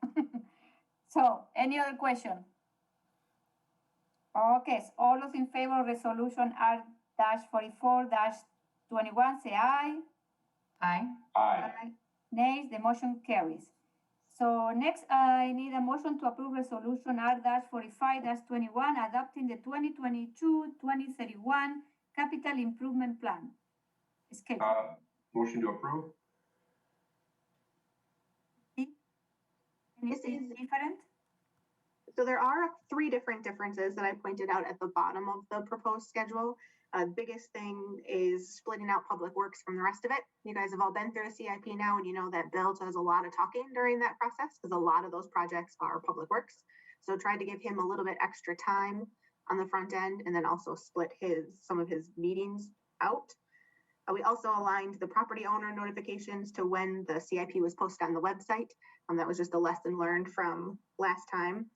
So, any other question? Okay, so all those in favor of resolution R-44-21, say aye. Aye. aye. Nays, the motion carries. So next, I need a motion to approve resolution R-45-21, adopting the 2022-2031 capital improvement plan schedule. Motion to approve? Anything different? So there are three different differences that I pointed out at the bottom of the proposed schedule. Biggest thing is splitting out Public Works from the rest of it. You guys have all been through a CIP now, and you know that Bill does a lot of talking during that process because a lot of those projects are Public Works. So tried to give him a little bit extra time on the front end, and then also split some of his meetings out. We also aligned the property owner notifications to when the CIP was posted on the website. That was just a lesson learned from last time.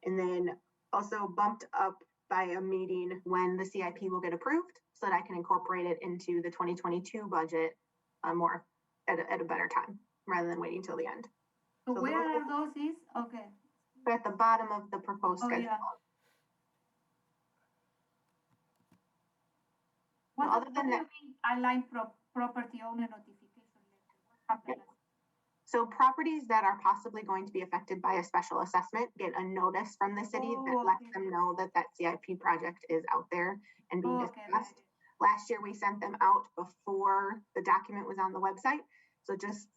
And then also bumped up by a meeting when the CIP will get approved so that I can incorporate it into the 2022 budget more at a better time rather than waiting till the end. So So where those- are those is? Okay. They're at the bottom of the proposed Oh, schedule. yeah. Well, What other than that- align property owner notification letter? What happened? So properties that are possibly going to be affected by a special assessment get a notice from the city that Oh, lets okay. them know that that CIP project is out there and being Okay, discussed. Last year, we sent them out before the document was on the website, so it just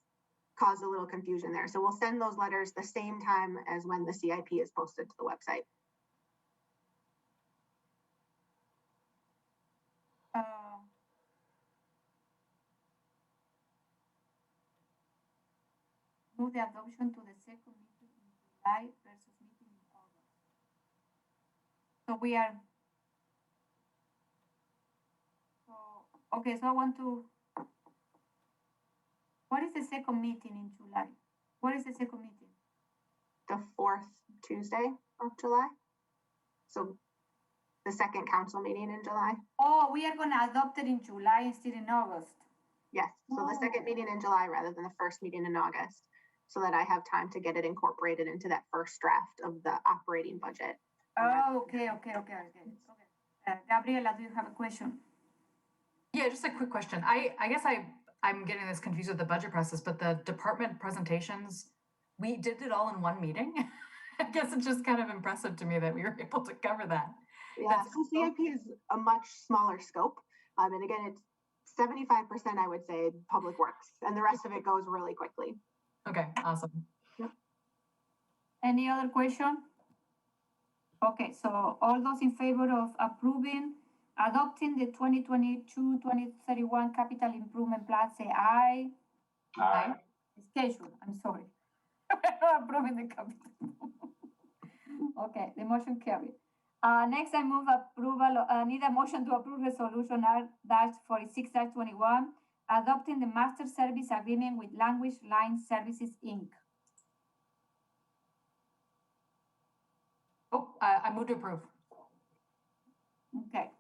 caused a little confusion there. So we'll send those letters the same time as when the CIP is posted to the website. Move the adoption to the second meeting in July versus meeting in August. So we are. So, okay, so I want to. What is the second meeting in July? What is the second meeting? The fourth Tuesday of July. So the second council meeting in July. Oh, we are gonna adopt it in July instead in August. Yes, so the second meeting in July rather than the first meeting in August, so that I have time to get it incorporated into that first draft of the operating budget. Oh, okay. Gabriela, do you have a question? Yeah, just a quick question. I guess I'm getting this confused with the budget process, but the department presentations, we did it all in one meeting. I guess it's just kind of impressive to me that we were able to cover that. Yeah, so CIP is a much smaller scope. And again, it's 75%, I would say, public works, and the rest of it goes really quickly. Okay, awesome. Any other question? Okay, so all those in favor of adopting the 2022-2031 capital improvement plan, say aye. Aye. Schedule, I'm sorry. Approving the capital. Okay, the motion carried. Next, I move approval, need a motion to approve resolution R-46-21, adopting the master service agreement with Language Line Services, Inc. Oh, I move to approve. Okay.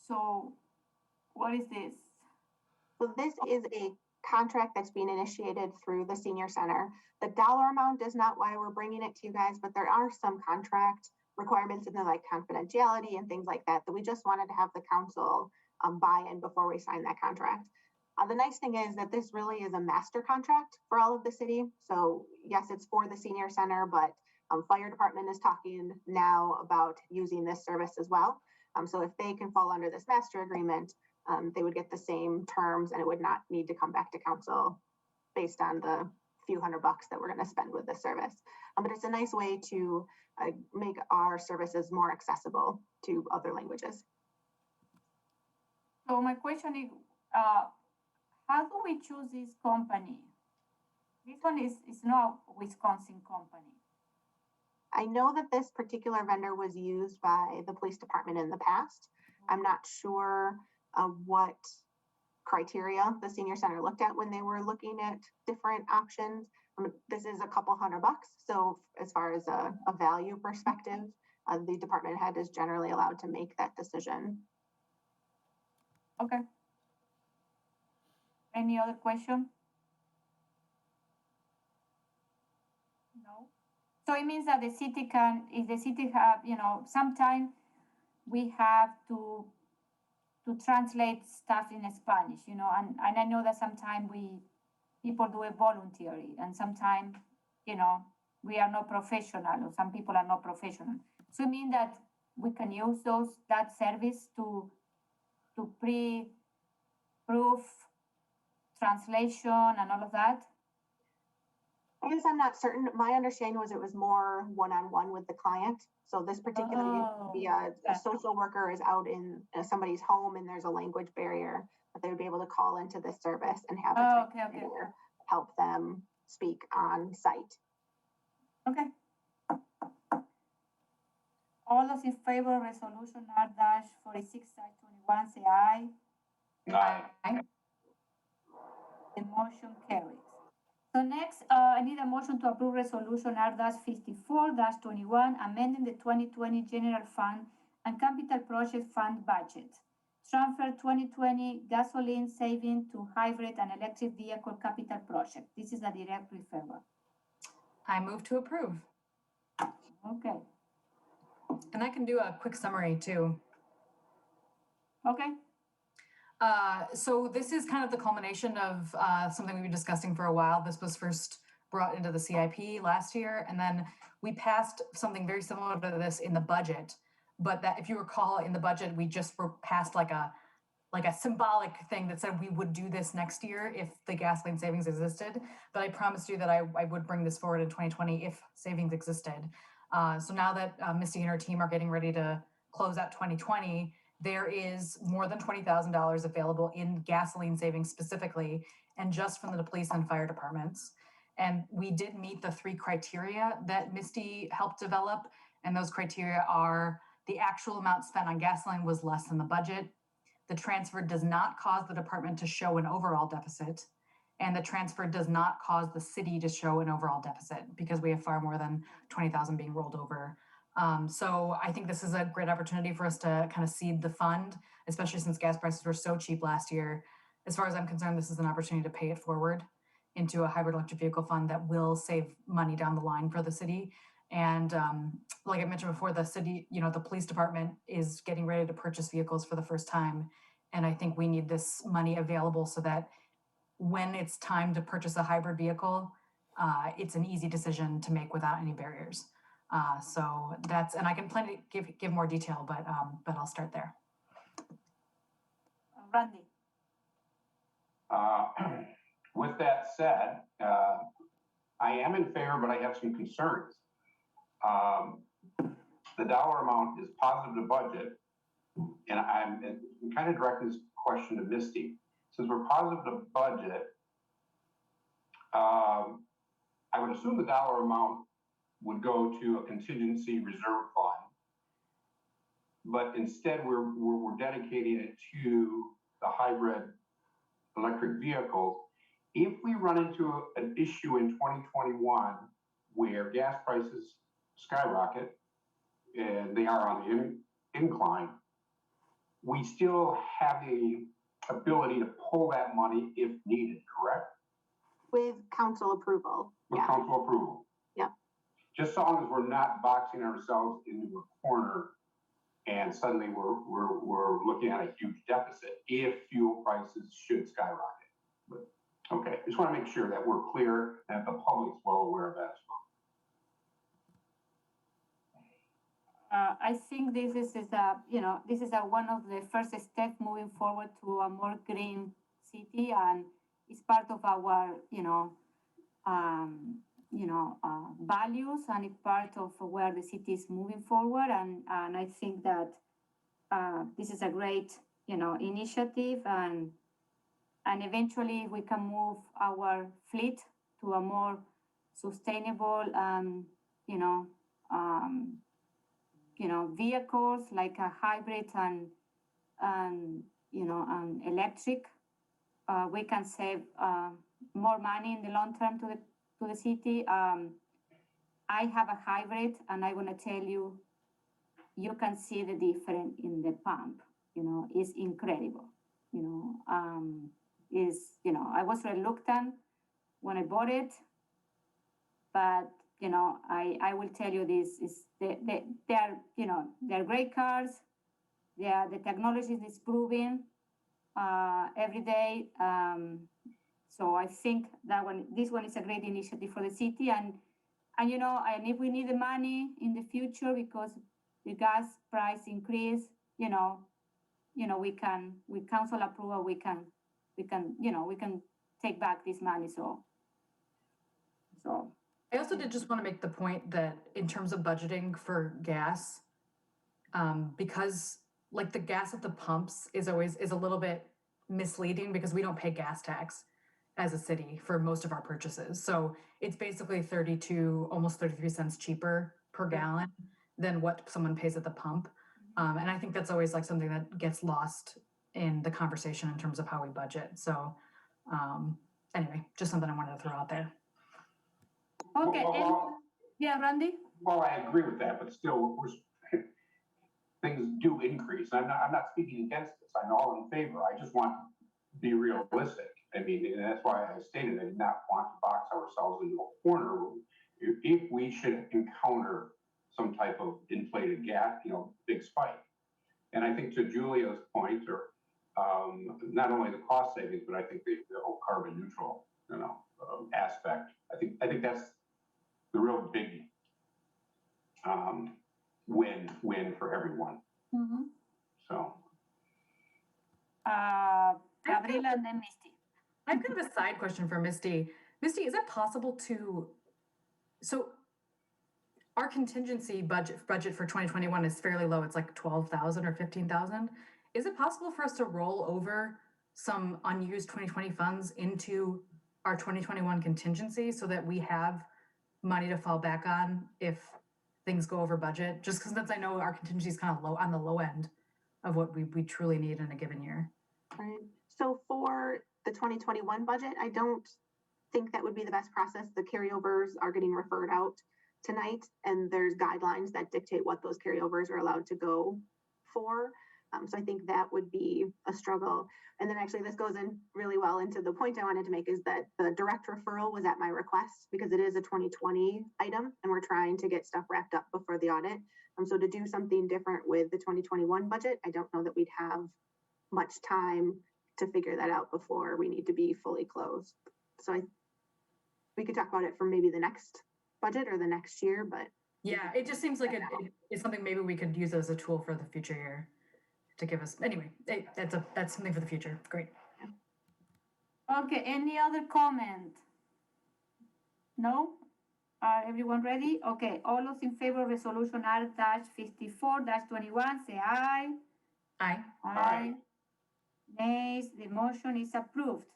So what is this? So this is a contract that's being initiated through the senior center. The dollar amount is not why we're bringing it to you guys, but there are some contract requirements in there, like confidentiality and things like that, that we just wanted to have the council buy in before we sign that contract. The nice thing is that this really is a master contract for all of the city. So yes, it's for the senior center, but fire department is talking now about using this service as well. So if they can fall under this master agreement, they would get the same terms and it would not need to come back to council based on the few $100 that we're going to spend with this service. But it's a nice way to make our services more accessible to other languages. So my question is, how do we choose this company? This one is not a Wisconsin company. I know that this particular vendor was used by the police department in the past. I'm not sure what criteria the senior center looked at when they were looking at different options. This is a couple $100. So as far as a value perspective, the department head is generally allowed to make that decision. Okay. Any other question? No. So it means that the city can, if the city have, sometime we have to translate stuff in Spanish, and I know that sometimes people do it voluntarily, and sometimes, we are not professional, or some people are not professional. So it means that we can use that service to pre-proof translation and all of that. I guess I'm not certain. My understanding was it was more one-on-one with the client. So this particular a social worker is out in somebody's home and there's a language barrier, but they would be able to call into this service and have a translator help them speak on site. Okay. All those in favor of resolution R-46-21 say aye. Aye. The motion carries. So next, I need a motion to approve resolution R-54-21, amending the 2020 general fund and capital project fund budget. Transfer 2020 gasoline saving to hybrid and electric vehicle capital project. This is a direct referral. I move to approve. Okay. And I can do a quick summary too. Okay. So this is kind of the culmination of something we've been discussing for a while. This was first brought into the CIP last year, and then we passed something very similar to this in the budget. But that, if you recall, in the budget, we just passed like a symbolic thing that said we would do this next year if the gasoline savings existed. But I promised you that I would bring this forward in 2020 if savings existed. So now that Misty and her team are getting ready to close out 2020, there is more than $20,000 available in gasoline savings specifically, and just from the police and fire departments. And we did meet the 3 criteria that Misty helped develop. And those criteria are: the actual amount spent on gasoline was less than the budget, the transfer does not cause the department to show an overall deficit, and the transfer does not cause the city to show an overall deficit, because we have far more than 20,000 being rolled over. So I think this is a great opportunity for us to kind of seed the fund, especially since gas prices were so cheap last year. As far as I'm concerned, this is an opportunity to pay it forward into a hybrid electric vehicle fund that will save money down the line for the city. And like I mentioned before, the city, the police department is getting ready to purchase vehicles for the first time. And I think we need this money available so that when it's time to purchase a hybrid vehicle, it's an easy decision to make without any barriers. So that's, and I can plan to give more detail, but I'll start there. Randy. With that said, I am in favor, but I have some concerns. The dollar amount is positive to budget, and I'm kind of directing this question to Misty. Since we're positive to budget, I would assume the dollar amount would go to a contingency reserve fund, but instead we're dedicating it to the hybrid electric vehicles. If we run into an issue in 2021 where gas prices skyrocket, and they are on the incline, we still have the ability to pull that money if needed, correct? With council approval. With council approval. Yeah. Just so long as we're not boxing ourselves into a corner and suddenly we're looking at a huge deficit if fuel prices should skyrocket. But okay, just want to make sure that we're clear and the public's well aware of that as well. I think this is one of the first steps moving forward to a more green city, and it's part of our values, and it's part of where the city is moving forward. And I think that this is a great initiative, and eventually we can move our fleet to a more sustainable vehicles like a hybrid and electric. We can save more money in the long term to the city. I have a hybrid, and I want to tell you, you can see the difference in the pump. It's incredible. I was reluctant when I bought it, but I will tell you this is they're great cars. The technology is improving every day. So I think that this one is a great initiative for the city, and if we need the money in the future because the gas price increase, we can, with council approval, we can take back this money. So. I also did just want to make the point that in terms of budgeting for gas, because like the gas at the pumps is a little bit misleading because we don't pay gas tax as a city for most of our purchases. So it's basically 32, almost 33 cents cheaper per gallon than what someone pays at the pump. And I think that's always like something that gets lost in the conversation in terms of how we budget. So anyway, just something I wanted to throw out there. Okay. Yeah, Randy? Well, I agree with that, but still, things do increase. I'm not speaking against this. I'm all in favor. I just want to be realistic. I mean, and that's why I stated I did not want to box ourselves into a corner. If we should encounter some type of inflated gas, big spike. And I think to Julia's point, or not only the cost savings, but I think the whole carbon neutral, aspect. I think that's the real big win for everyone. Mm-hmm. So. Gabriela and then Misty. I've got a side question for Misty. Misty, is it possible so our contingency budget for 2021 is fairly low. It's like 12,000 or 15,000. Is it possible for us to roll over some unused 2020 funds into our 2021 contingency so that we have money to fall back on if things go over budget? Just because I know our contingency is kind of low on the low end of what we truly need in a given year. Right. So for the 2021 budget, I don't think that would be the best process. The carryovers are getting referred out tonight, and there's guidelines that dictate what those carryovers are allowed to go for. So I think that would be a struggle. And then actually this goes in really well into the point I wanted to make is that the direct referral was at my request because it is a 2020 item and we're trying to get stuff wrapped up before the audit. So to do something different with the 2021 budget, I don't know that we'd have much time to figure that out before we need to be fully closed. So we could talk about it for maybe the next budget or the next year, but yeah, it just seems like it's something maybe we could use as a tool for the future year to give us, anyway, that's something for the future. Great. Okay, any other comment? No? Are everyone ready? Okay, all those in favor of resolution R-54-21, say aye. Aye. Aye. Nays, the motion is approved.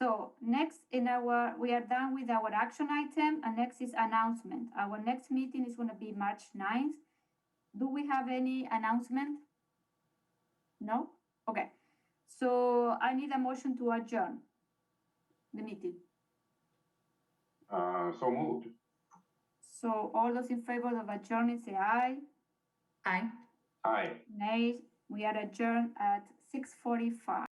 So next we are done with our action item and next is announcement. Our next meeting is gonna be March 9th. Do we have any announcement? No? Okay. So I need a motion to adjourn the meeting. So moved. So all those in favor of adjourning, say aye. Aye. Aye. Nays, we are adjourned at 6:45.